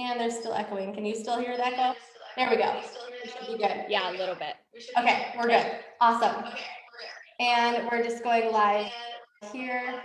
And they're still echoing. Can you still hear the echo? There we go. It should be good. Yeah, a little bit. Okay, we're good. Awesome. And we're just going live here.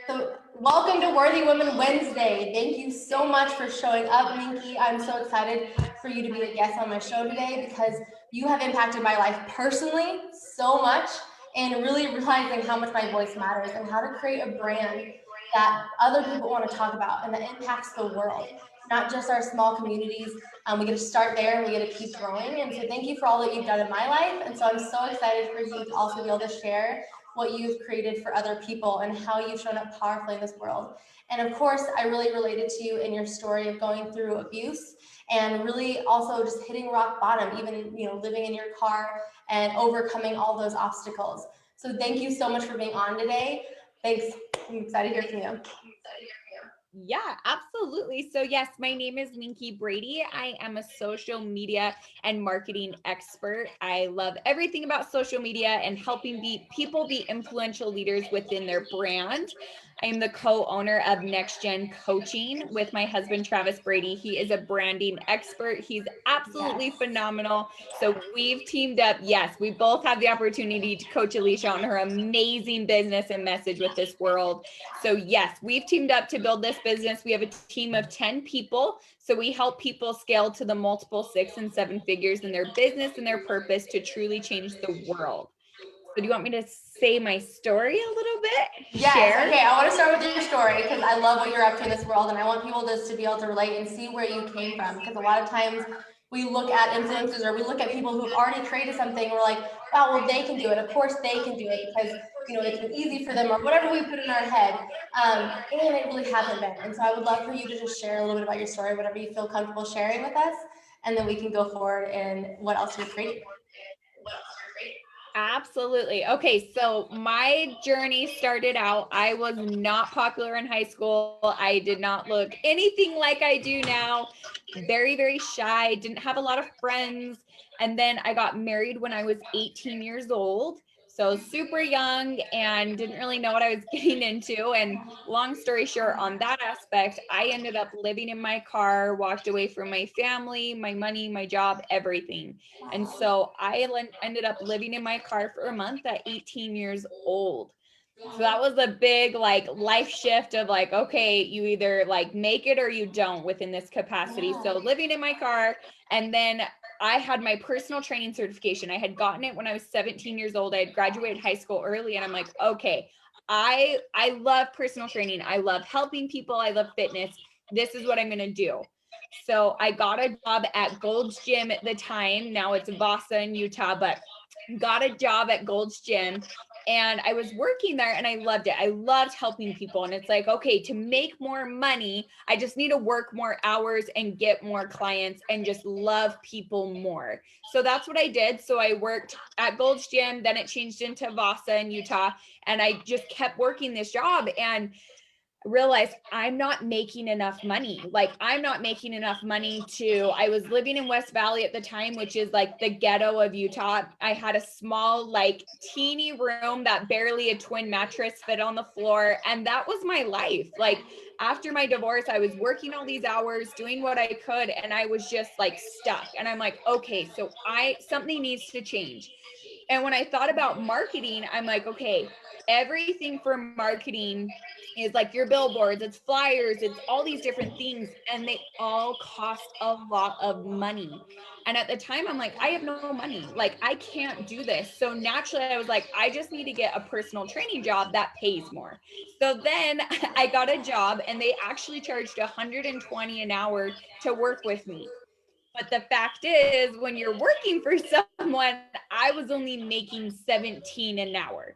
So welcome to Worthy Women Wednesday. Thank you so much for showing up, Minky. I'm so excited for you to be a guest on my show today because you have impacted my life personally so much, and really realizing how much my voice matters and how to create a brand that other people want to talk about and that impacts the world, not just our small communities. We get to start there and we get to keep growing. And so thank you for all that you've done in my life. And so I'm so excited for you to also be able to share what you've created for other people and how you've shown up powerfully in this world. And of course, I really related to you in your story of going through abuse and really also just hitting rock bottom, even living in your car and overcoming all those obstacles. So thank you so much for being on today. Thanks. I'm excited to hear from you. Yeah, absolutely. So yes, my name is Ninki Brady. I am a social media and marketing expert. I love everything about social media and helping people be influential leaders within their brand. I am the co-owner of Next Gen Coaching with my husband, Travis Brady. He is a branding expert. He's absolutely phenomenal. So we've teamed up. Yes, we both have the opportunity to coach Alicia on her amazing business and message with this world. So yes, we've teamed up to build this business. We have a team of 10 people. So we help people scale to the multiple 6 and 7 figures in their business and their purpose to truly change the world. So do you want me to say my story a little bit? Yes. Share? Okay, I want to start with your story because I love what you're up to in this world, and I want people just to be able to relate and see where you came from, because a lot of times we look at influencers or we look at people who've already created something, we're like, wow, well, they can do it. Of course they can do it because it's been easy for them, or whatever we put in our head. And it really hasn't been. And so I would love for you to just share a little bit about your story, whatever you feel comfortable sharing with us, and then we can go forward and what else you've created. Absolutely. Okay, so my journey started out, I was not popular in high school. I did not look anything like I do now. Very, very shy, didn't have a lot of friends. And then I got married when I was 18 years old. So super young and didn't really know what I was getting into. And long story short, on that aspect, I ended up living in my car, walked away from my family, my money, my job, everything. And so I ended up living in my car for a month at 18 years old. So that was a big life shift of okay, you either make it or you don't within this capacity. So living in my car, and then I had my personal training certification. I had gotten it when I was 17 years old. I had graduated high school early, and I'm like, okay, I love personal training. I love helping people. I love fitness. This is what I'm going to do. So I got a job at Gold's Gym at the time. Now it's Vasa in Utah, but got a job at Gold's Gym. And I was working there and I loved it. I loved helping people. And it's like, okay, to make more money, I just need to work more hours and get more clients and just love people more. So that's what I did. So I worked at Gold's Gym, then it changed into Vasa in Utah. And I just kept working this job and realized I'm not making enough money. I'm not making enough money I was living in West Valley at the time, which is the ghetto of Utah. I had a small, teeny room that barely a twin mattress fit on the floor. And that was my life. After my divorce, I was working all these hours, doing what I could, and I was just stuck. And I'm like, okay, so something needs to change. And when I thought about marketing, I'm like, okay, everything for marketing is your billboards, it's flyers, it's all these different things, and they all cost a lot of money. And at the time, I'm like, I have no money. I can't do this. So naturally, I was like, I just need to get a personal training job that pays more. So then I got a job, and they actually charged $120 an hour to work with me. But the fact is, when you're working for someone, I was only making 17 an hour.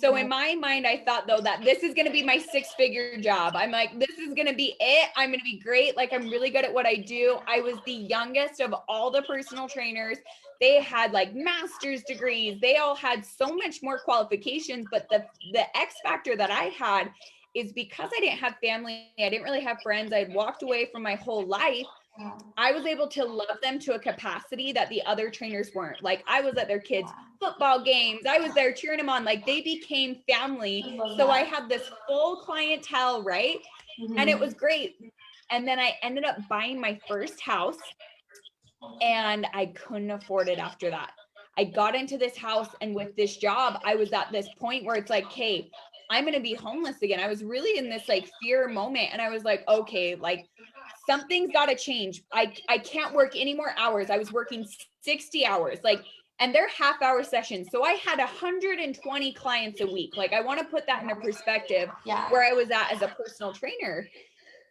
So in my mind, I thought though that this is going to be my 6-figure job. I'm like, this is going to be it. I'm going to be great. I'm really good at what I do. I was the youngest of all the personal trainers. They had master's degrees. They all had so much more qualifications. But the X factor that I had is because I didn't have family. I didn't really have friends. I had walked away from my whole life. I was able to love them to a capacity that the other trainers weren't. I was at their kids' football games. I was there cheering them on. They became family. So I had this full clientele, right? And it was great. And then I ended up buying my first house, and I couldn't afford it after that. I got into this house, and with this job, I was at this point where it's like, hey, I'm going to be homeless again. I was really in this like fear moment, and I was like, okay, like something's got to change. I can't work any more hours. I was working 60 hours, like, and they're half-hour sessions. So I had 120 clients a week. Like, I want to put that into perspective, where I was at as a personal trainer.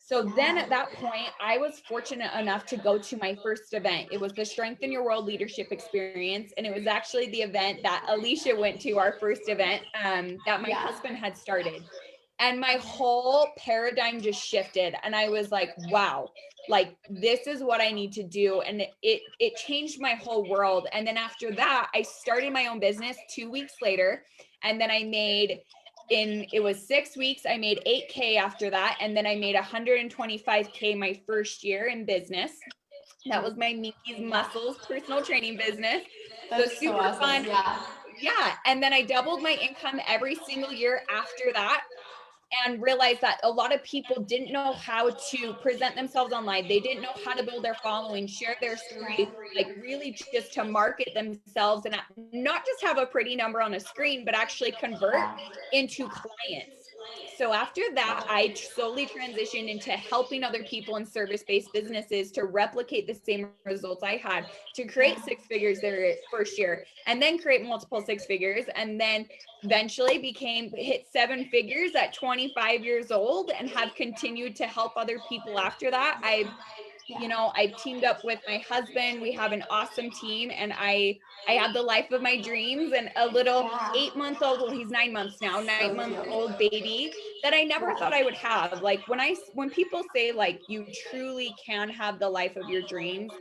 So then at that point, I was fortunate enough to go to my first event. It was the Strengthen Your World Leadership Experience. And it was actually the event that Alicia went to, our first event that my husband had started. And my whole paradigm just shifted. And I was like, wow, like this is what I need to do. And it changed my whole world. And then after that, I started my own business 2 weeks later. And then it was 6 weeks, I made 8K after that. And then I made 125K my first year in business. That was my Minky's Muscles personal training business. That's so super awesome. fun. Yeah. And then I doubled my income every single year after that, and realized that a lot of people didn't know how to present themselves online. They didn't know how to build their following, share their story, like really just to market themselves and not just have a pretty number on a screen, but actually convert into clients. So after that, I slowly transitioned into helping other people in service-based businesses to replicate the same results I had, to create 6 figures their first year, and then create multiple 6 figures, and then eventually hit 7 figures at 25 years old, and have continued to help other people after that. I've teamed up with my husband. We have an awesome team, and I have the life of my dreams, and a little 8-month-old, well, he's 9 months now, 9-month-old baby that I never thought I would have. Like when people say like you truly can have the life of your dreams,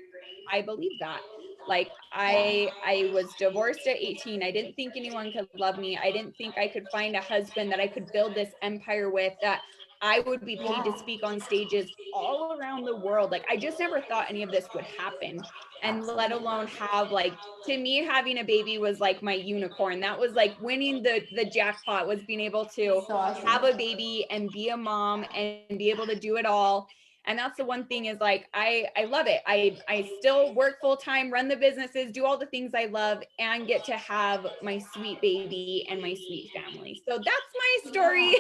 I believe that. Like I was divorced at 18. I didn't think anyone could love me. I didn't think I could find a husband that I could build this empire with, that I would be paid to speak on stages all around the world. Like I just never thought any of this would happen. And let alone have, like, to me, having a baby was like my unicorn. That was like winning the jackpot, was being able to have a baby and be a mom and be able to do it all. And that's the one thing, is like I love it. I still work full time, run the businesses, do all the things I love, and get to have my sweet baby and my sweet family. So that's my story.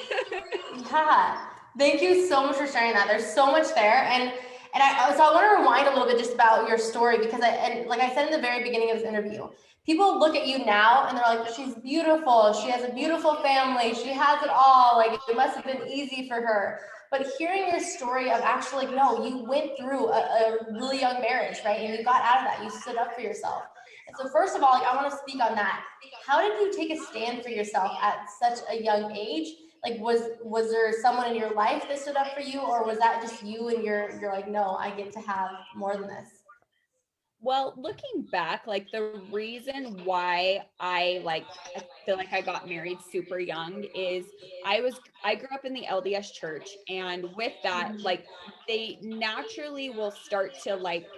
Yeah. Thank you so much for sharing that. There's so much there. And I want to rewind a little bit just about your story, because like I said in the very beginning of this interview, people look at you now and they're like, she's beautiful. She has a beautiful family. She has it all. Like, it must have been easy for her. But hearing your story of actually, like, no, you went through a really young marriage, right? And you got out of that. You stood up for yourself. And so first of all, like, I want to speak on that. How did you take a stand for yourself at such a young age? Like, was there someone in your life that stood up for you, or was that just you and you're like, no, I get to have more than this? Well, looking back, like the reason why I feel like I got married super young is I grew up in the LDS church, and with that, like they naturally will start to like,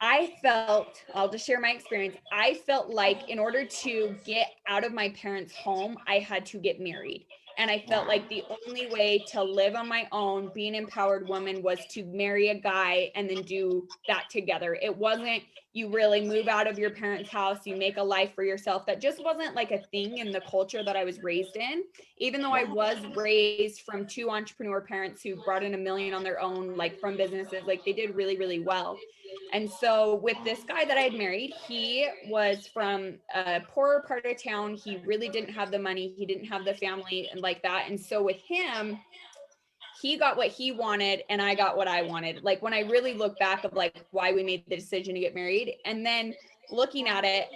I'll just share my experience. I felt like in order to get out of my parents' home, I had to get married. And I felt like the only way to live on my own, be an empowered woman, was to marry a guy and then do that together. It wasn't, you really move out of your parents' house, you make a life for yourself. That just wasn't like a thing in the culture that I was raised in. Even though I was raised from 2 entrepreneur parents who brought in $1 million on their own, like from businesses, like they did really, really well. And so with this guy that I had married, he was from a poorer part of town. He really didn't have the money. He didn't have the family and like that. And so with him, he got what he wanted and I got what I wanted. Like when I really look back of like why we made the decision to get married, and then looking at it,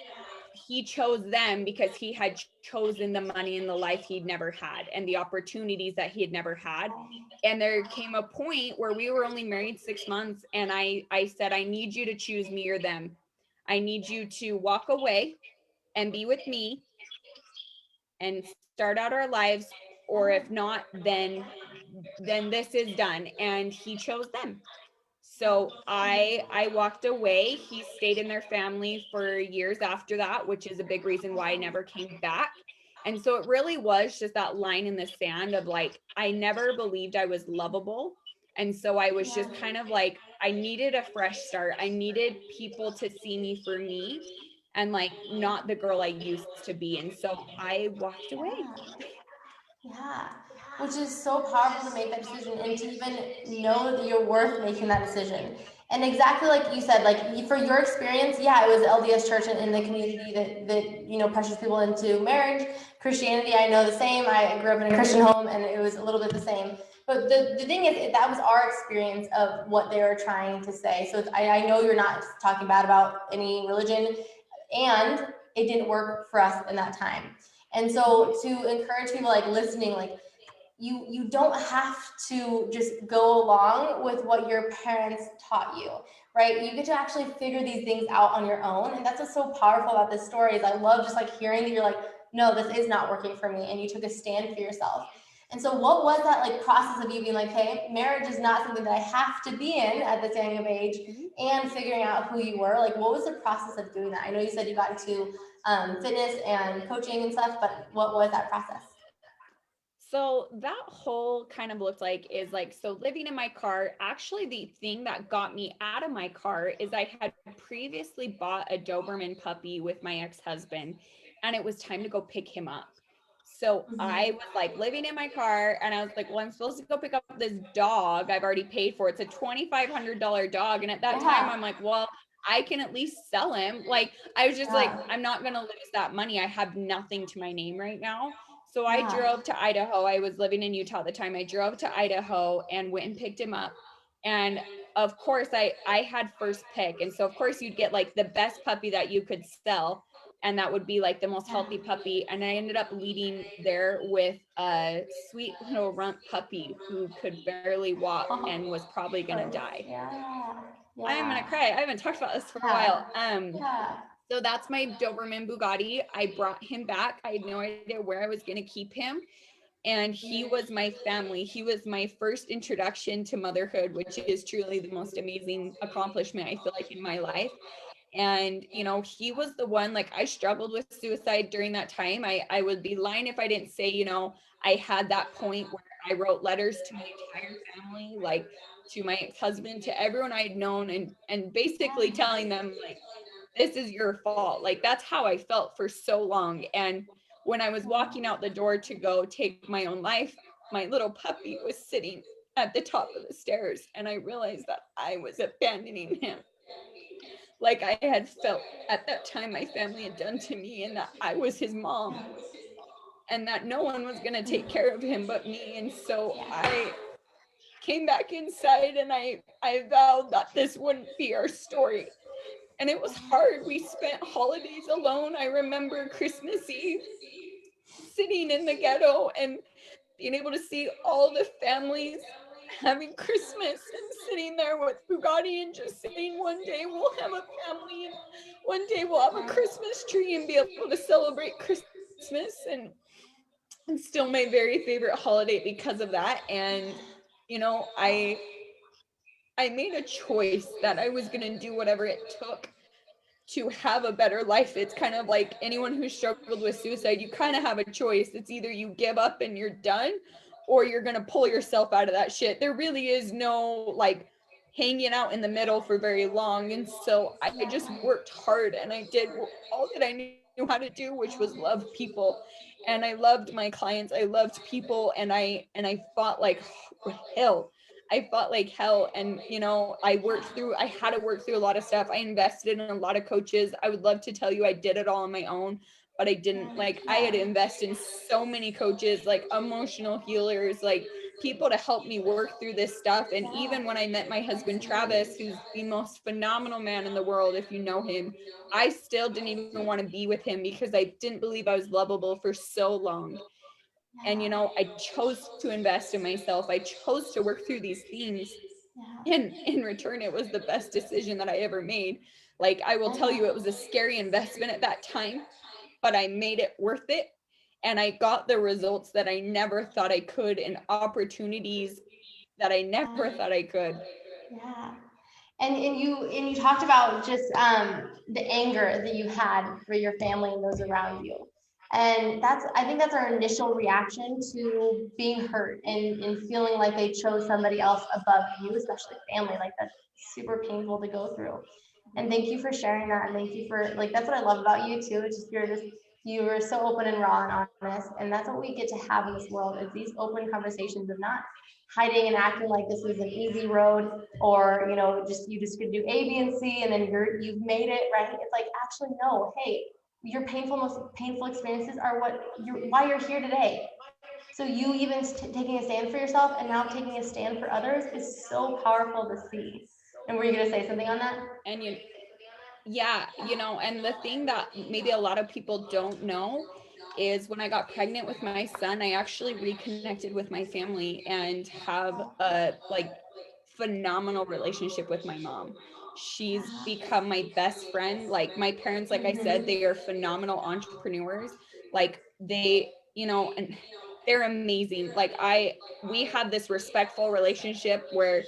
he chose them because he had chosen the money and the life he'd never had and the opportunities that he had never had. And there came a point where we were only married 6 months, and I said, I need you to choose me or them. I need you to walk away and be with me and start out our lives, or if not, then this is done. And he chose them. So I walked away. He stayed in their family for years after that, which is a big reason why I never came back. And so it really was just that line in the sand of like, I never believed I was lovable. And so I was just kind of like, I needed a fresh start. I needed people to see me for me and like not the girl I used to be. And so I walked away. Yeah, which is so powerful to make that decision and to even know that you're worth making that decision. And exactly like you said, like for your experience, yeah, it was LDS church in the community that pressures people into marriage. Christianity, I know the same. I grew up in a Christian home, and it was a little bit the same. But the thing is, that was our experience of what they were trying to say. So I know you're not talking bad about any religion, and it didn't work for us in that time. And so to encourage people like listening, like you don't have to just go along with what your parents taught you, right? You get to actually figure these things out on your own. And that's what's so powerful about this story is I love just like hearing that you're like, no, this is not working for me. And you took a stand for yourself. And so what was that like process of you being like, hey, marriage is not something that I have to be in at this young age, and figuring out who you were? Like, what was the process of doing that? I know you said you got into fitness and coaching and stuff, but what was that process? So that whole kind of looked like is like, so living in my car, actually the thing that got me out of my car is I had previously bought a Doberman puppy with my ex-husband, and it was time to go pick him up. So I was like living in my car, and I was like, well, I'm supposed to go pick up this dog I've already paid for. It's a $2,500 dog. And at that time I'm like, well, I can at least sell him. Like, I was just like, I'm not going to lose that money. I have nothing to my name right now. So I drove to Idaho. I was living in Utah at the time. I drove to Idaho and went and picked him up. And of course, I had first pick. And so of course you'd get like the best puppy that you could sell. And that would be like the most healthy puppy. And I ended up leading there with a sweet little runt puppy who could barely walk and was probably gonna die. I'm gonna cry. I haven't talked about this for a while. So that's my Doberman Bugatti. I brought him back. I had no idea where I was going to keep him. And he was my family. He was my first introduction to motherhood, which is truly the most amazing accomplishment I feel like in my life. And, he was the one, like, I struggled with suicide during that time. I would be lying if I didn't say, I had that point where I wrote letters to my entire family, like to my ex-husband, to everyone I had known, and basically telling them, like, this is your fault. Like, that's how I felt for so long. And when I was walking out the door to go take my own life, my little puppy was sitting at the top of the stairs. And I realized that I was abandoning him, like I had felt at that time my family had done to me, and that I was his mom, and that no one was going to take care of him but me. And so I came back inside, and I vowed that this wouldn't be our story. And it was hard. We spent holidays alone. I remember Christmas Eve sitting in the ghetto and being able to see all the families having Christmas and sitting there with Bugatti and just saying, one day we'll have a family, and one day we'll have a Christmas tree and be able to celebrate Christmas. And it's still my very favorite holiday because of that. And I made a choice that I was going to do whatever it took to have a better life. It's kind of like anyone who struggled with suicide, you kind of have a choice. It's either you give up and you're done, or you're going to pull yourself out of that shit. There really is no like hanging out in the middle for very long. And so I just worked hard, and I did all that I knew how to do, which was love people. And I loved my clients. I loved people, and I fought like hell. I fought like hell. And, I had to work through a lot of stuff. I invested in a lot of coaches. I would love to tell you I did it all on my own, but I didn't. Like, I had to invest in so many coaches, like emotional healers, like people to help me work through this stuff. And even when I met my husband, Travis, who's the most phenomenal man in the world, if you know him, I still didn't even want to be with him because I didn't believe I was lovable for so long. And, I chose to invest in myself. I chose to work through these things. And in return, it was the best decision that I ever made. Like, I will tell you, it was a scary investment at that time, but I made it worth it. And I got the results that I never thought I could, and opportunities that I never thought I could. Yeah. And you talked about just the anger that you had for your family and those around you. And I think that's our initial reaction to being hurt and feeling like they chose somebody else above you, especially family. Like that's super painful to go through. And thank you for sharing that. And thank you for like that's what I love about you too. It's just you were so open and raw and honest. And that's what we get to have in this world is these open conversations of not hiding and acting like this was an easy road or just you just could do A, B, and C and then you've made it, right? It's like actually no, hey, your most painful experiences are why you're here today. So you even taking a stand for yourself and now taking a stand for others is so powerful to see. And were you going to say something on that? And yeah, and the thing that maybe a lot of people don't know is when I got pregnant with my son, I actually reconnected with my family and have a like phenomenal relationship with my mom. She's become my best friend. Like my parents, like I said, they are phenomenal entrepreneurs. Like they, and they're amazing. We had this respectful relationship where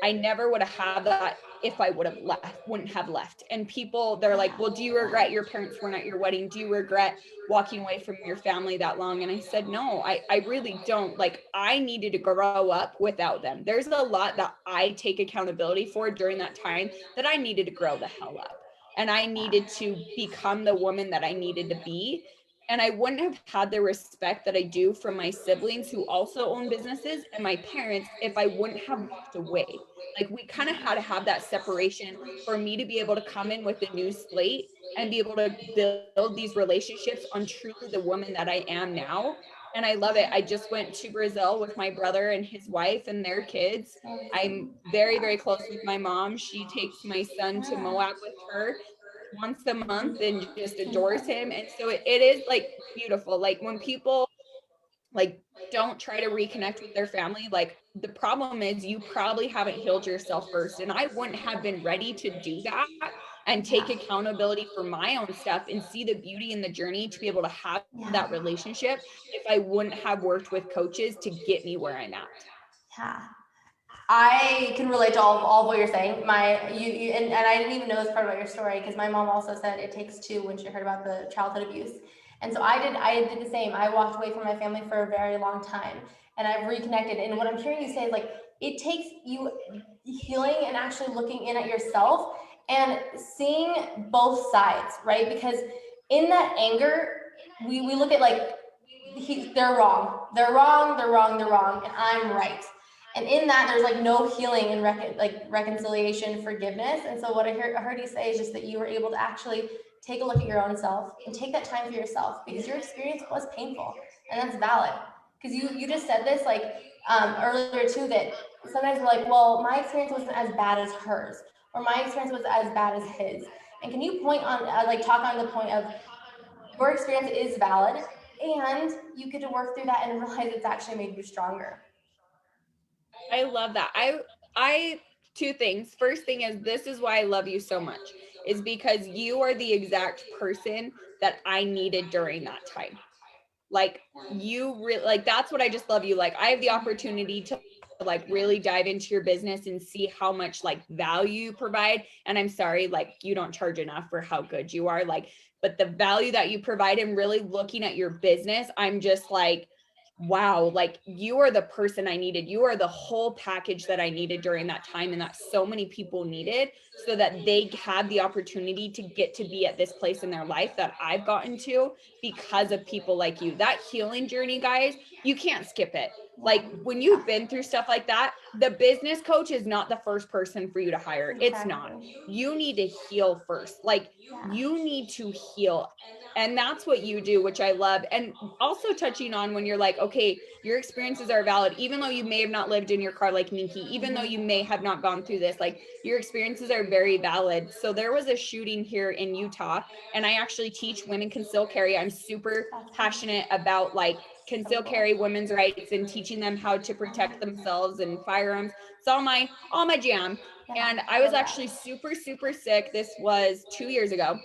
I never would have had that if I wouldn't have left. And people, they're like, well, do you regret your parents weren't at your wedding? Do you regret walking away from your family that long? And I said, no, I really don't. Like, I needed to grow up without them. There's a lot that I take accountability for during that time that I needed to grow the hell up. And I needed to become the woman that I needed to be. And I wouldn't have had the respect that I do from my siblings who also own businesses and my parents if I wouldn't have walked away. Like we kind of had to have that separation for me to be able to come in with a new slate and be able to build these relationships on truly the woman that I am now. And I love it. I just went to Brazil with my brother and his wife and their kids. I'm very, very close with my mom. She takes my son to Moab with her once a month and just adores him. And so it is like beautiful. Like when people like don't try to reconnect with their family, like the problem is you probably haven't healed yourself first, and I wouldn't have been ready to do that and take accountability for my own stuff and see the beauty in the journey to be able to have that relationship if I wouldn't have worked with coaches to get me where I'm at. Yeah. I can relate to all of what you're saying. And I didn't even know this part about your story because my mom also said it takes two when she heard about the childhood abuse. And so I did the same. I walked away from my family for a very long time and I've reconnected. And what I'm hearing you say is like it takes you healing and actually looking in at yourself and seeing both sides, right? Because in that anger, we look at like they're wrong. They're wrong, they're wrong, they're wrong, and I'm right. And in that, there's like no healing and reconciliation, forgiveness. And so what I heard you say is just that you were able to actually take a look at your own self and take that time for yourself because your experience was painful and that's valid. Because you just said this like earlier too that sometimes we're like, well, my experience wasn't as bad as hers or my experience was as bad as his. And can you point on talk on the point of your experience is valid and you get to work through that and realize it's actually made you stronger. I love that. I two things. First thing is this is why I love you so much is because you are the exact person that I needed during that time. Like you really like that's what I just love you. Like I have the opportunity to like really dive into your business and see how much like value you provide. And I'm sorry, like you don't charge enough for how good you are. Like, but the value that you provide and really looking at your business, I'm just like, wow, like you are the person I needed. You are the whole package that I needed during that time and that so many people needed so that they had the opportunity to get to be at this place in their life that I've gotten to because of people like you. That healing journey, guys, you can't skip it. Like when you've been through stuff like that, the business coach is not the first person for you to hire. It's not. You need to heal first. Like you need to heal. And that's what you do, which I love. And also touching on when you're like, okay, your experiences are valid, even though you may have not lived in your car like Ninki, even though you may have not gone through this, like your experiences are very valid. So there was a shooting here in Utah, and I actually teach women can still carry. I'm super passionate about like can still carry women's rights and teaching them how to protect themselves and firearms. It's all my jam. And I was actually super, super sick. This was 2 years ago.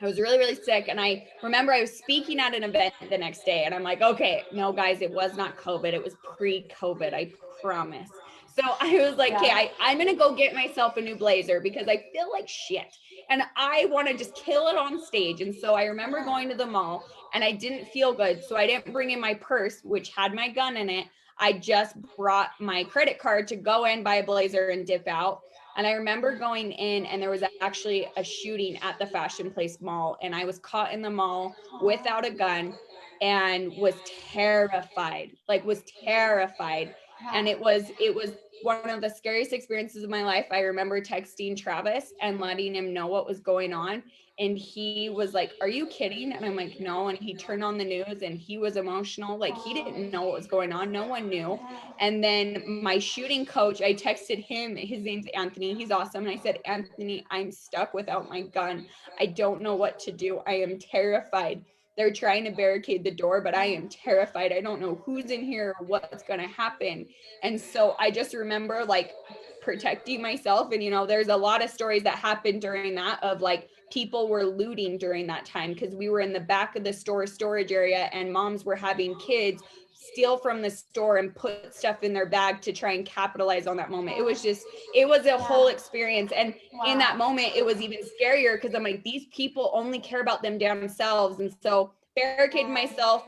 I was really, really sick. And I remember I was speaking at an event the next day and I'm like, okay, no, guys, it was not COVID. It was pre-COVID. I promise. So I was like, Yeah. okay, I'm going to go get myself a new blazer because I feel like shit. And I want to just kill it on stage. And so I remember going to the mall and I didn't feel good. So I didn't bring in my purse, which had my gun in it. I just brought my credit card to go in, buy a blazer, and dip out. And I remember going in, and there was actually a shooting at the Fashion Place Mall. And I was caught in the mall without a gun and was terrified, And it was one of the scariest experiences of my life. I remember texting Travis and letting him know what was going on. And he was like, "Are you kidding?" And I'm like, "No." And he turned on the news and he was emotional. Like, he didn't know what was going on. No one knew. And then my shooting coach, I texted him. His name's Anthony. He's awesome. And I said, "Anthony, I'm stuck without my gun. I don't know what to do. I am terrified. They're trying to barricade the door, but I am terrified. I don't know who's in here or what's going to happen." And so I just remember like protecting myself. And, there's a lot of stories that happened during that of like people were looting during that time because we were in the back of the store storage area and moms were having kids steal from the store and put stuff in their bag to try and capitalize on that moment. It was a whole experience. And in that moment, it was even scarier because I'm like, these people only care about themselves. And so barricaded myself,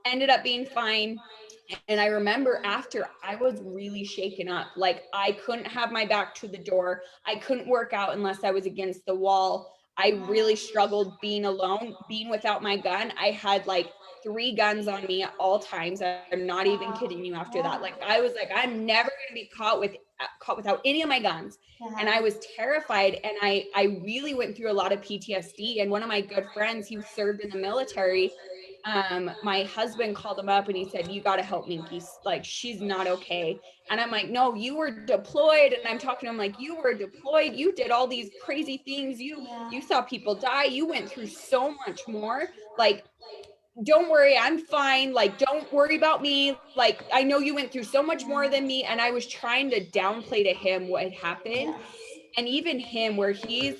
ended up being fine. And I remember after I was really shaken up, like I couldn't have my back to the door. I couldn't work out unless I was against the wall. I really struggled being alone, being without my gun. I had like 3 guns on me at all times. I'm not even kidding you after that. Like I was like, I'm never going to be caught without any of my guns. And I was terrified. And I really went through a lot of PTSD. And one of my good friends, he served in the military. My husband called him up and he said, "You got to help Minky. Like, she's not okay." And I'm like, "No, you were deployed." And I'm talking to him like, "You were deployed. You did all these crazy things. You saw people die. You went through so much more. Like, don't worry, I'm fine. Like, don't worry about me. Like, I know you went through so much more than me." And I was trying to downplay to him what had happened. And even him, where he's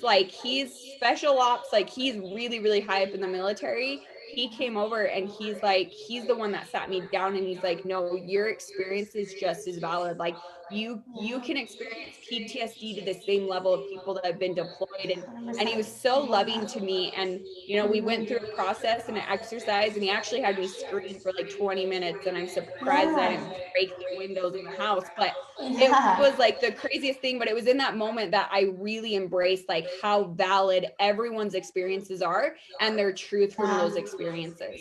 special ops, like he's really, really high up in the military. He came over and he's the one that sat me down and he's like, "No, your experience is just as valid. Like you can experience PTSD to the same level of people that have been deployed." And he was so loving to me. And we went through a process and an exercise, and he actually had me scream for like 20 minutes. And I'm surprised I didn't break the windows in the house. But it was like the craziest thing. But it was in that moment that I really embraced like how valid everyone's experiences are and their truth from those experiences.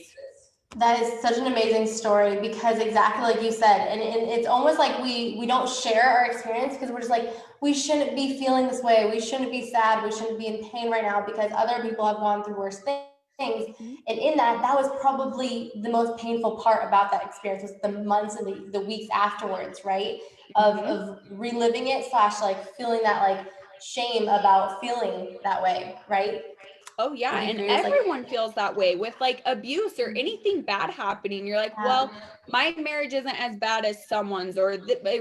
That is such an amazing story because exactly like you said, and it's almost like we don't share our experience because we're just like, we shouldn't be feeling this way. We shouldn't be sad. We shouldn't be in pain right now because other people have gone through worse things. And in that was probably the most painful part about that experience was the months and the weeks afterwards, right? Of reliving it / like feeling that like shame about feeling that way, right? Oh yeah, and everyone feels that way with like abuse or anything bad happening. You're like, well, my marriage isn't as bad as someone's, or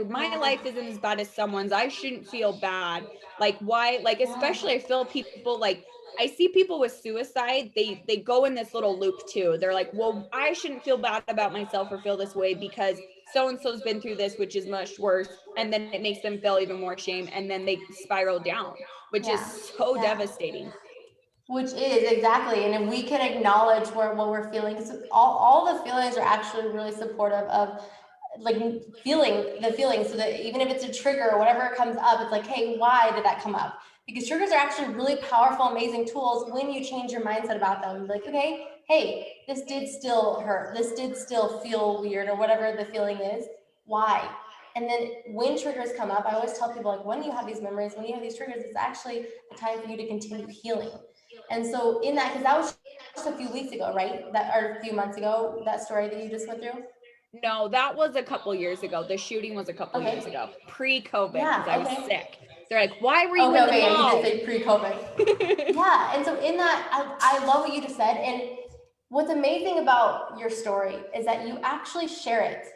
my life isn't as bad as someone's. I shouldn't feel bad. Like why? Like especially I feel people like I see people with suicide, they go in this little loop too. They're like, well, I shouldn't feel bad about myself or feel this way because so and so's been through this, which is much worse, and then it makes them feel even more shame, and then they spiral down, which is so devastating. Which is exactly, and if we can acknowledge what we're feeling, because all the feelings are actually really supportive of like feeling the feelings, so that even if it's a trigger or whatever comes up, it's like, hey, why did that come up? Because triggers are actually really powerful, amazing tools when you change your mindset about them. Like, okay, hey, this did still hurt, this did still feel weird, or whatever the feeling is. Why? And then when triggers come up, I always tell people, like, when you have these memories, when you have these triggers, it's actually a time for you to continue healing. And so in that, because that was just a few weeks ago, right? That, or a few months ago, that story that you just went through? No, that was a couple years ago. The shooting was a couple years ago, pre-COVID, because I was sick. They're like, "Why were you in the mall?" You did say pre-COVID. Yeah, and so in that, I love what you just said. And what's amazing about your story is that you actually share it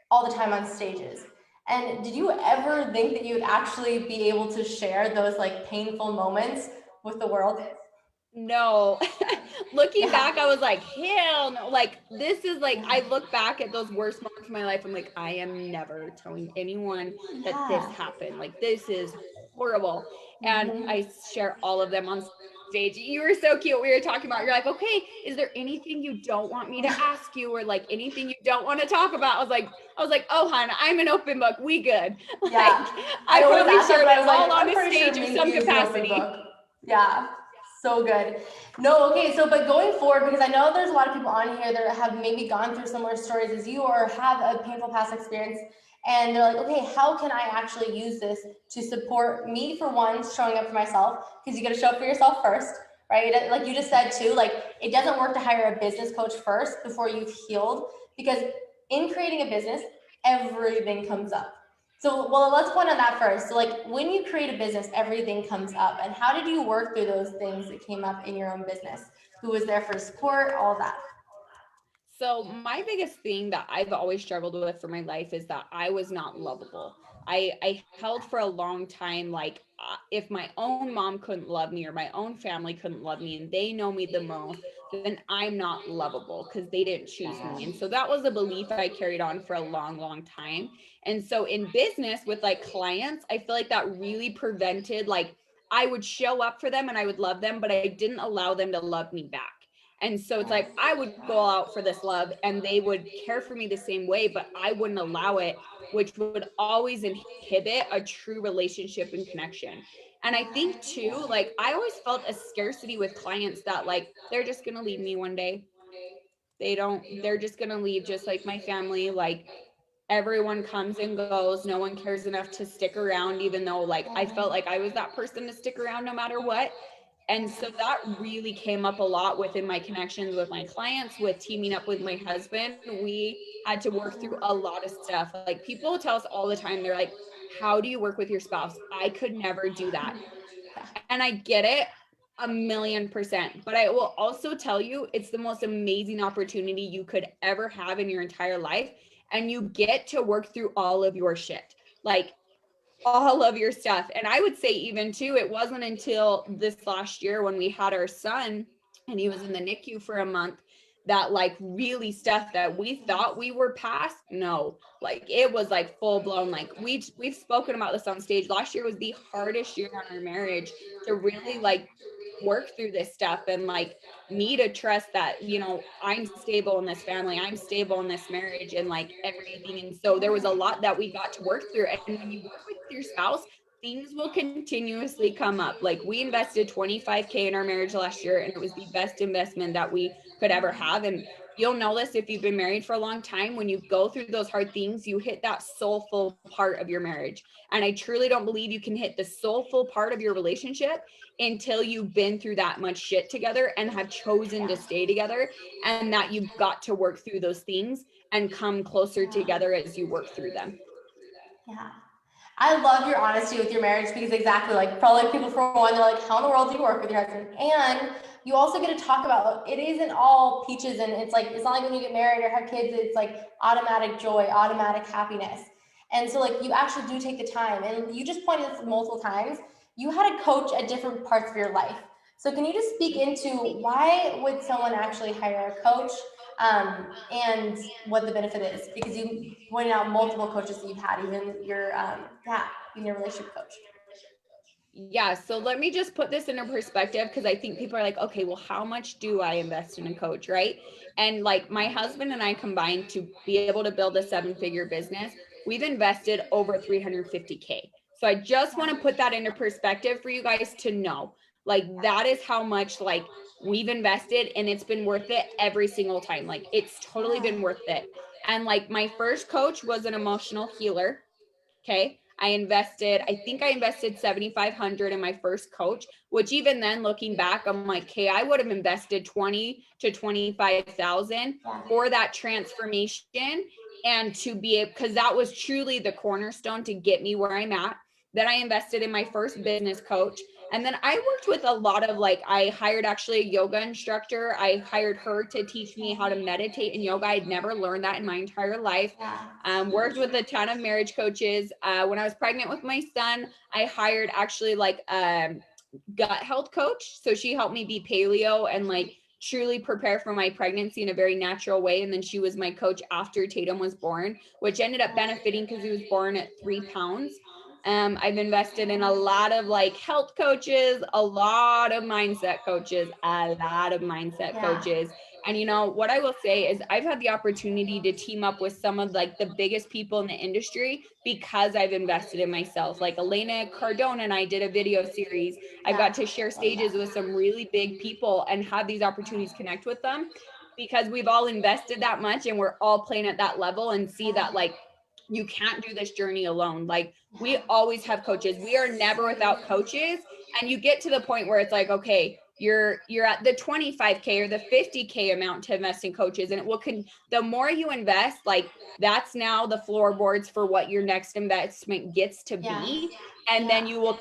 all the time on stages. And did you ever think that you would actually be able to share those like painful moments with the world? No. looking back, I was like, hell no. Like, this is like, I look back at those worst moments of my life. I'm like, I am never telling anyone that this happened. Like, this is horrible. And I share all of them on stage. You were so cute. We were talking about, you're like, okay, is there anything you don't want me to ask you, or like anything you don't want to talk about? I was like, oh, hon, I'm an open book. We good. Yeah. Like, I I always probably ask that, shared but I it was like, all on I'm a pretty sure stage of Minky some is an open capacity. book. Yeah. So good. No, okay. So, but going forward, because I know there's a lot of people on here that have maybe gone through similar stories as you, or have a painful past experience, and they're like, okay, how can I actually use this to support me, for one, showing up for myself? Because you got to show up for yourself first, right? Like you just said too, like it doesn't work to hire a business coach first before you've healed, because in creating a business, everything comes up. So, well, let's point on that first. So, like, when you create a business, everything comes up. And how did you work through those things that came up in your own business? Who was there for support? All of that. So my biggest thing that I've always struggled with for my life is that I was not lovable. I held for a long time, like, if my own mom couldn't love me or my own family couldn't love me and they know me the most, then I'm not lovable because they didn't choose me. And so that was a belief I carried on for a long, long time. And so in business with like clients, I feel like that really prevented, like, I would show up for them and I would love them, but I didn't allow them to love me back. And so it's like I would go out for this love and they would care for me the same way, but I wouldn't allow it, which would always inhibit a true relationship and connection. And I think too, like, I always felt a scarcity with clients that, like, they're just going to leave me one day. They're just going to leave, just like my family. Like, everyone comes and goes. No one cares enough to stick around, even though, like, I felt like I was that person to stick around no matter what. And so that really came up a lot within my connections with my clients, with teaming up with my husband. We had to work through a lot of stuff. Like, people tell us all the time, they're like, how do you work with your spouse? I could never do that. And I get it 1,000,000%. But I will also tell you, it's the most amazing opportunity you could ever have in your entire life. And you get to work through all of your shit. Like, all of your stuff. And I would say even too, it wasn't until this last year when we had our son and he was in the NICU for a month that, like, really stuff that we thought we were past. No, like, it was like full blown. Like, we've spoken about this on stage. Last year was the hardest year on our marriage to really, like, work through this stuff, and like, me to trust that, you know, I'm stable in this family, I'm stable in this marriage, and like everything. And so there was a lot that we got to work through. And when you work with your spouse, things will continuously come up. Like, we invested 25K in our marriage last year, and it was the best investment that we could ever have. And you'll know this if you've been married for a long time. When you go through those hard things, you hit that soulful part of your marriage. And I truly don't believe you can hit the soulful part of your relationship until you've been through that much shit together and have chosen to stay together, and that you've got to work through those things and come closer together as you work through them. Yeah. I love your honesty with your marriage, because exactly, like, probably people, for one, they're like, how in the world do you work with your husband? And you also get to talk about, it isn't all peaches, and it's like, it's not like when you get married or have kids, it's like automatic joy, automatic happiness. And so, like, you actually do take the time, and you just pointed this multiple times. You had a coach at different parts of your life. So can you just speak into why would someone actually hire a coach, and what the benefit is? Because you pointed out multiple coaches that you've had, even your even your relationship coach. Yeah, so let me just put this into perspective, because I think people are like, okay, well, how much do I invest in a coach, right? And like, my husband and I combined to be able to build a 7-figure business, we've invested over 350K. So I just want to put that into perspective for you guys to know, like, that is how much, like, we've invested, and it's been worth it every single time. Like, it's totally been worth it. And like, my first coach was an emotional healer. Okay. I think I invested 7,500 in my first coach, which, even then, looking back, I'm like, okay, I would have invested 20 to 25,000 for that transformation, and to be able, because that was truly the cornerstone to get me where I'm at. Then I invested in my first business coach. And then I worked with a lot of, like, I hired actually a yoga instructor. I hired her to teach me how to meditate and yoga. I'd never learned that in my entire life. Worked with a ton of marriage coaches. When I was pregnant with my son, I hired actually, like, gut health coach. So she helped me be paleo and, like, truly prepare for my pregnancy in a very natural way. And then she was my coach after Tatum was born, which ended up benefiting because he was born at 3 pounds. I've invested in a lot of like health coaches, a lot of mindset coaches, And you know, what I will say is I've had the opportunity to team up with some of like the biggest people in the industry because I've invested in myself. Like Elena Cardone and I did a video series. I've got to share stages with some really big people and have these opportunities connect with them because we've all invested that much and we're all playing at that level and see that like you can't do this journey alone. Like we always have coaches. We are never without coaches. And you get to the point where it's like, okay, you're at the 25K or the 50K amount to invest in coaches. And it will the more you invest, like that's now the floorboards for what your next investment gets to be. And then you will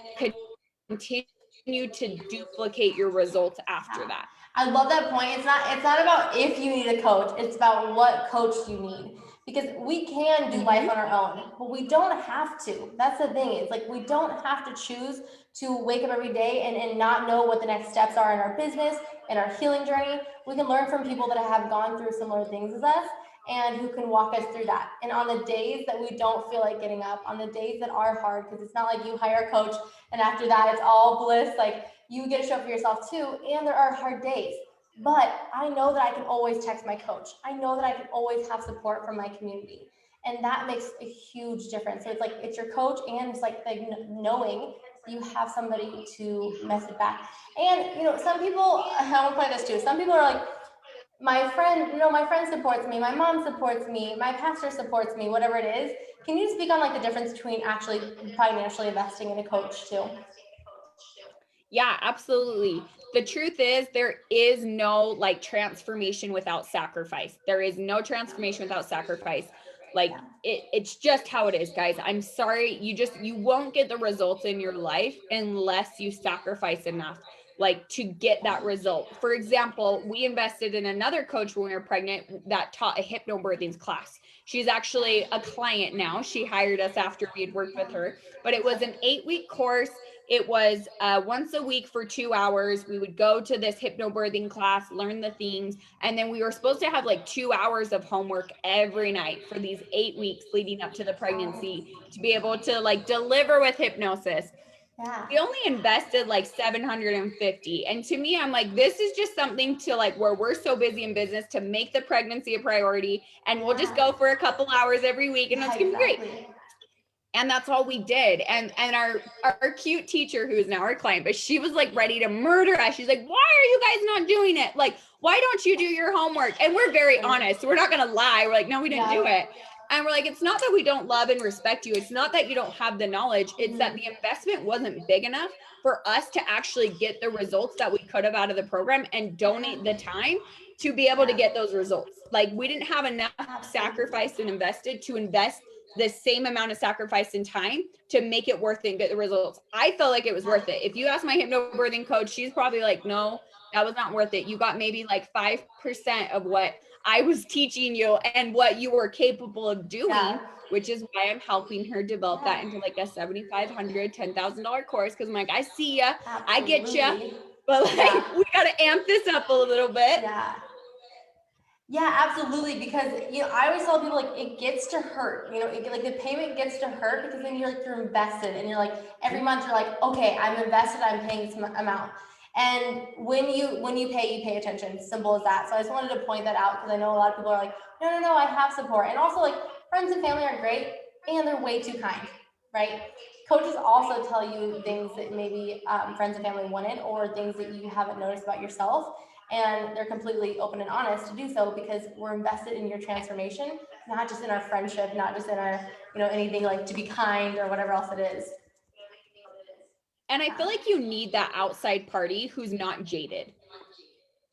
continue to duplicate your results after that. I love that point. It's not about if you need a coach, it's about what coach you need. Because we can do life on our own, but we don't have to. That's the thing. It's like we don't have to choose to wake up every day and not know what the next steps are in our business, in our healing journey. We can learn from people that have gone through similar things as us and who can walk us through that. And on the days that we don't feel like getting up, on the days that are hard, because it's not like you hire a coach and after that it's all bliss, like you get to show up for yourself too. And there are hard days. But I know that I can always text my coach. I know that I can always have support from my community. And that makes a huge difference. So it's like, it's your coach and it's like knowing you have somebody to message back. And, you know, some people, I want to play this too. Some people are like, my friend supports me. My mom supports me. My pastor supports me, whatever it is. Can you speak on like the difference between actually financially investing in a coach too? Yeah, absolutely. The truth is there is no like transformation without sacrifice. There is no transformation without sacrifice. Like it's just how it is, guys. I'm sorry. You won't get the results in your life unless you sacrifice enough like to get that result. For example, we invested in another coach when we were pregnant that taught a hypnobirthing class. She's actually a client now. She hired us after we had worked with her, but it was an 8-week course. It was once a week for 2 hours. We would go to this hypnobirthing class, learn the things, and then we were supposed to have like 2 hours of homework every night for these 8 weeks leading up to the pregnancy to be able to like deliver with hypnosis. Yeah. We only invested like 750. And to me, I'm like, this is just something to like where we're so busy in business to make the pregnancy a priority. And we'll just go for a couple hours every week and it's gonna be great. And that's all we did. And our cute teacher, who is now our client, but she was like ready to murder us. She's like, why are you guys not doing it? Like, why don't you do your homework? And we're very honest. So we're not going to lie. We're like, no, we didn't do it. And we're like, it's not that we don't love and respect you. It's not that you don't have the knowledge. It's that the investment wasn't big enough for us to actually get the results that we could have out of the program and donate the time to be able to get those results. Like we didn't have enough sacrificed and invested to invest the same amount of sacrifice and time to make it worth it and get the results. I felt like it was worth it. If you ask my hypnobirthing coach, she's probably like, no, that was not worth it. You got maybe like 5% of what I was teaching you and what you were capable of doing, which is why I'm helping her develop that into like a $7,500, $10,000 course. Cause I'm like, I see ya, I get ya, but like, we got to amp this up a little bit. Yeah, absolutely. Because you know, I always tell people like it gets to hurt. You know, like the payment gets to hurt because then you're invested, and you're like every month you're like, okay, I'm invested. I'm paying this amount. And when you pay attention. Simple as that. So I just wanted to point that out because I know a lot of people are like, no, I have support, and also like friends and family are great, and they're way too kind, right? Coaches also tell you things that maybe friends and family wouldn't, or things that you haven't noticed about yourself. And they're completely open and honest to do so because we're invested in your transformation, not just in our friendship, not just in our, you know, anything like to be kind or whatever else it is. And I feel like you need that outside party who's not jaded.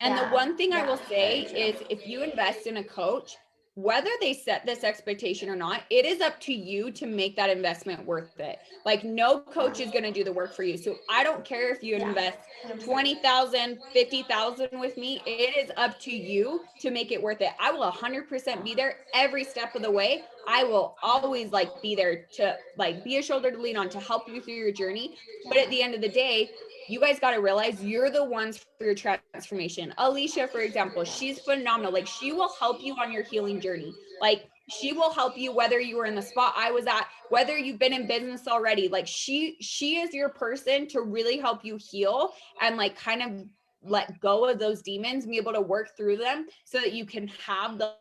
And the one thing I will say is if you invest in a coach, whether they set this expectation or not, it is up to you to make that investment worth it. Like no coach is going to do the work for you. So I don't care if you invest 20,000, 50,000 with me. It is up to you to make it worth it. I will 100% be there every step of the way. I will always like be there to like be a shoulder to lean on to help you through your journey. But at the end of the day, you guys got to realize you're the ones for your transformation. Alicia, for example, she's phenomenal. Like she will help you on your healing journey. Like she will help you whether you were in the spot I was at, whether you've been in business already. Like she is your person to really help you heal and like kind of let go of those demons and be able to work through them so that you can have the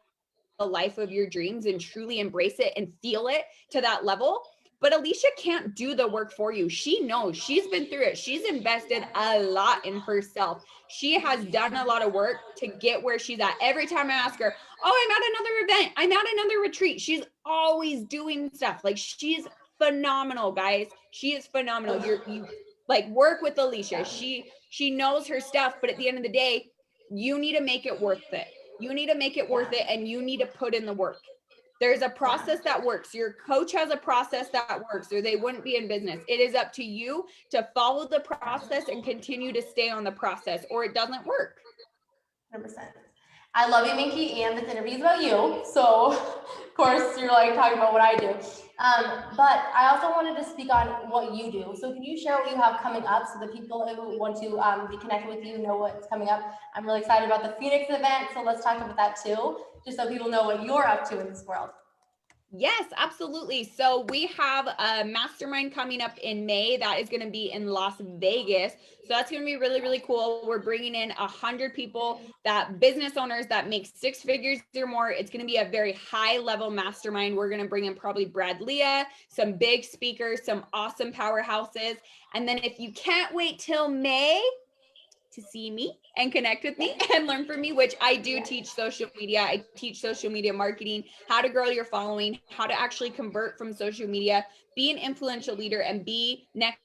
life of your dreams and truly embrace it and feel it to that level. But Alicia can't do the work for you. She knows, she's been through it. She's invested a lot in herself. She has done a lot of work to get where she's at. Every time I ask her, oh, I'm at another event, I'm at another retreat, she's always doing stuff. Like she's phenomenal, guys. She is phenomenal. You like work with Alicia. She knows her stuff, but at the end of the day, you need to make it worth it. You need to make it worth it, and you need to put in the work. There's a process that works. Your coach has a process that works, or they wouldn't be in business. It is up to you to follow the process and continue to stay on the process, or it doesn't work. 100%. I love you, Minky, and this interview is about you. So, of course, you're like talking about what I do. But I also wanted to speak on what you do. So, can you share what you have coming up so the people who want to be connected with you know what's coming up? I'm really excited about the Phoenix event, so let's talk about that too, just so people know what you're up to in this world. Yes, absolutely. So we have a mastermind coming up in May that is going to be in Las Vegas. So that's going to be really, really cool. We're bringing in 100 people, that business owners that make 6 figures or more. It's going to be a very high level mastermind. We're going to bring in probably Brad Leah, some big speakers, some awesome powerhouses. And then if you can't wait till May to see me and connect with me and learn from me, which I do teach social media. I teach social media marketing, how to grow your following, how to actually convert from social media, be an influential leader, and be next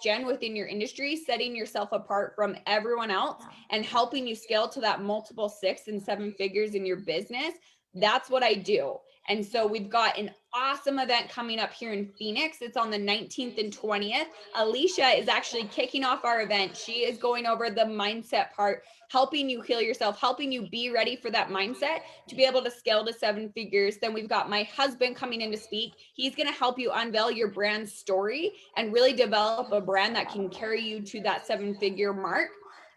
gen within your industry, setting yourself apart from everyone else and helping you scale to that multiple 6 and 7 figures in your business. That's what I do. And so we've got an awesome event coming up here in Phoenix. It's on the 19th and 20th. Alicia is actually kicking off our event. She is going over the mindset part, helping you heal yourself, helping you be ready for that mindset to be able to scale to 7 figures. Then we've got my husband coming in to speak. He's going to help you unveil your brand story and really develop a brand that can carry you to that 7-figure mark.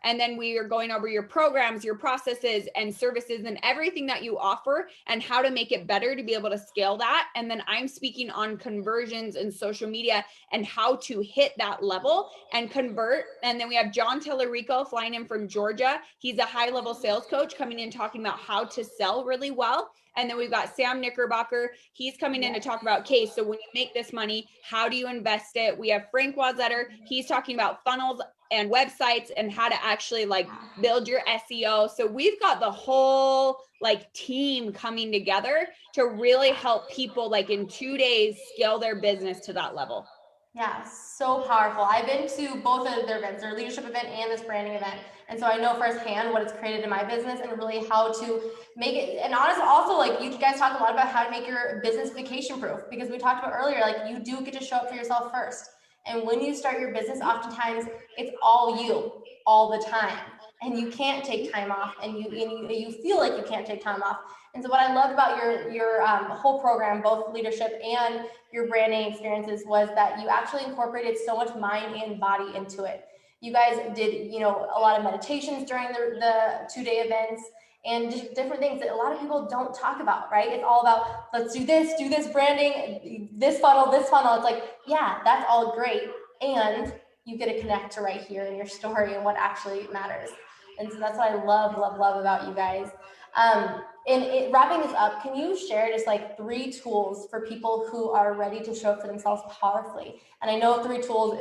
And then we are going over your programs, your processes and services and everything that you offer and how to make it better to be able to scale that. And then I'm speaking on conversions and social media and how to hit that level and convert. And then we have John Tellerico flying in from Georgia. He's a high level sales coach coming in talking about how to sell really well. And then we've got Sam Knickerbocker. He's coming in to talk about, okay, so when you make this money, how do you invest it? We have Frank Wazletter. He's talking about funnels and websites and how to actually like build your SEO. So we've got the whole like team coming together to really help people like in 2 days scale their business to that level. Yeah, so powerful. I've been to both of their events, their leadership event and this branding event. And so I know firsthand what it's created in my business and really how to make it. And honestly, also like you guys talk a lot about how to make your business vacation proof, because we talked about earlier, like you do get to show up for yourself first. And when you start your business, oftentimes it's all you all the time. And you can't take time off, and you feel like you can't take time off. And so what I loved about your whole program, both leadership and your branding experiences, was that you actually incorporated so much mind and body into it. You guys did, a lot of meditations during the 2-day events and just different things that a lot of people don't talk about, right? It's all about, let's do this branding, this funnel. It's like, yeah, that's all great. And you get to connect to right here in your story and what actually matters. And so that's what I love about you guys. Wrapping this up, can you share just like 3 tools for people who are ready to show up for themselves powerfully? And I know 3 tools,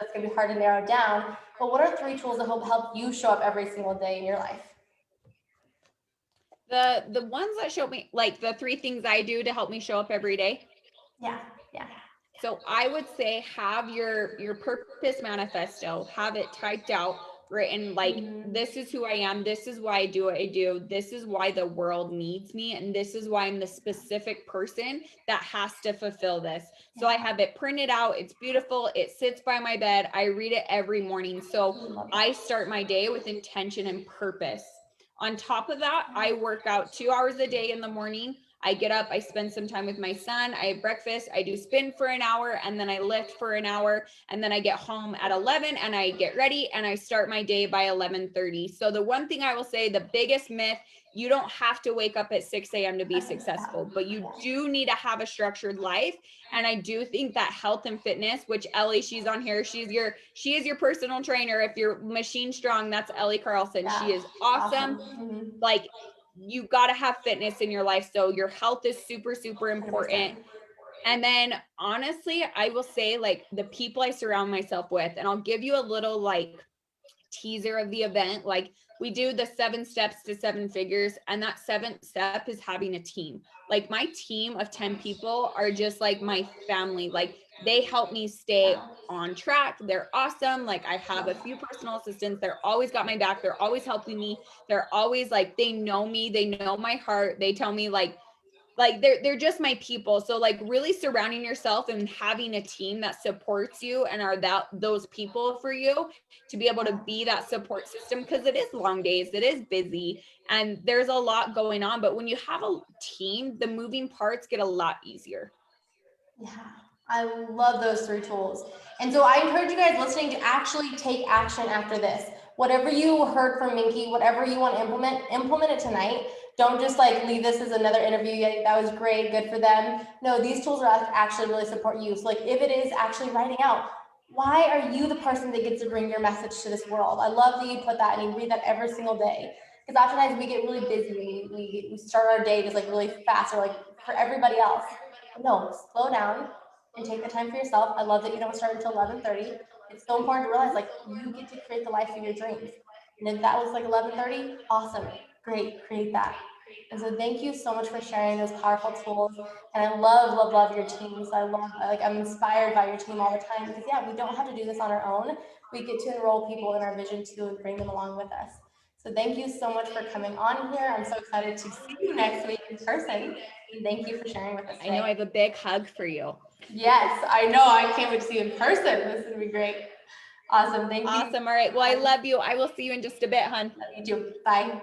that's gonna be hard to narrow down, but what are 3 tools that help you show up every single day in your life? The ones that show me, like the 3 things I do to help me show up every day. Yeah. So I would say have your purpose manifesto, have it typed out, written, like, this is who I am, this is why I do what I do, this is why the world needs me, and this is why I'm the specific person that has to fulfill this. So I have it printed out, it's beautiful, it sits by my bed, I read it every morning. So I start my day with intention and purpose. On top of that, I work out 2 hours a day in the morning. I get up, I spend some time with my son, I have breakfast, I do spin for an hour, and then I lift for an hour, and then I get home at 11 and I get ready and I start my day by 11:30. So the one thing I will say, the biggest myth, you don't have to wake up at 6 a.m. to be successful, but you do need to have a structured life. And I do think that health and fitness, which Ellie, she's on here, she is your personal trainer. If you're machine strong, that's Ellie Carlson. She is awesome. Like, you got to have fitness in your life. So your health is super, super important. 100%. And then honestly, I will say, like, the people I surround myself with, and I'll give you a little like teaser of the event. Like, we do the 7 steps to 7 figures, and that 7th step is having a team. Like, my team of 10 people are just like my family. Like, they help me stay on track. They're awesome. Like, I have a few personal assistants. They're always got my back. They're always helping me. They're always like, they know me. They know my heart. They tell me like they're just my people. So like, really surrounding yourself and having a team that supports you and are those people for you to be able to be that support system, because it is long days, it is busy, and there's a lot going on. But when you have a team, the moving parts get a lot easier. Yeah, I love those 3 tools. And so I encourage you guys listening to actually take action after this. Whatever you heard from Minky, whatever you want to implement it tonight. Don't just like leave this as another interview. Yeah, that was great, good for them. No, these tools are actually really support you. So like, if it is actually writing out, why are you the person that gets to bring your message to this world? I love that you put that and you read that every single day. Because oftentimes we get really busy. We start our day just like really fast, or like for everybody else. No, slow down and take the time for yourself. I love that you don't start until 11:30. It's so important to realize like you get to create the life of your dreams. And if that was like 11:30, awesome, great, create that. And so thank you so much for sharing those powerful tools. And I love, love, love your team. So I'm inspired by your team all the time, because yeah, we don't have to do this on our own. We get to enroll people in our vision too and bring them along with us. So thank you so much for coming on here. I'm so excited to see you next week in person. And thank you for sharing with us today. I know I have a big hug for you. Yes, I know. I can't wait to see you in person. This would be great. Awesome. Thank you. Awesome. All right. Well, I love you. I will see you in just a bit, hon. Love you too. Bye.